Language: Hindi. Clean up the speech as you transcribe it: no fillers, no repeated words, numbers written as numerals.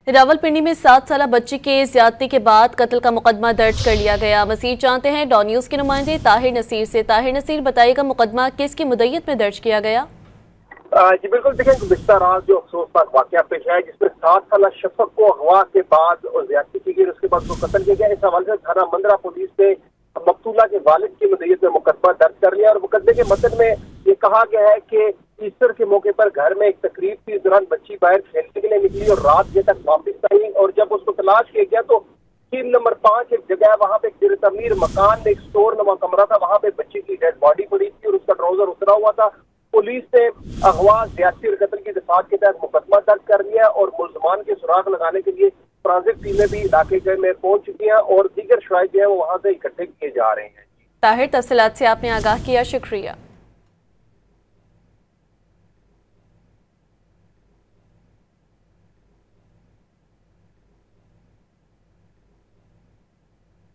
रावलपिंडी में 7 साल बच्ची के ज्यादती के बाद कत्ल का मुकदमा दर्ज कर लिया गया। मजीद जानते हैं डॉन न्यूज के नुमाइंदे ताहिर नसीर से। ताहिर नसीर, बताइएगा मुकदमा किसकी मुद्दत में दर्ज किया गया? जी बिल्कुल, देखिए गुज़िश्ता रात जो अफसोसनाक वाक़या पेश है जिसमें 7 साल शफक को अगवा के बाद और ज्यादती की गई, उसके बाद उसको कत्ल किया गया। इस हवाले से थाना मंदरा पुलिस ने मकतूला के वालिद की मुद्दत में मुकदमा दर्ज कर लिया और मुकदमे के मतन में ये कहा गया है कि ईस्टर के मौके पर घर में एक तकरीब थी, इस दौरान बच्ची बाहर खेलने के लिए निकली और रात देर तक वापस आई और जब उसको तलाश किया गया तो टीम नंबर 5 एक जगह है, वहां पे एक तमीर मकान में एक स्टोर नमा कमरा था, वहां पे बच्ची की डेड बॉडी पड़ी थी और उसका ट्राउजर उतरा हुआ था। पुलिस ने अगवा, ज्यादती और कत्ल की दफात के तहत मुकदमा दर्ज कर लिया और मुल्जमान के सुराग लगाने के लिए फोरेंसिक टीमें भी इलाके में पहुंच चुकी हैं और दीगर शवाहिद जो है वो वहां से इकट्ठे किए जा रहे हैं। ताहिर, तफसीलात से आपने आगाह किया, शुक्रिया।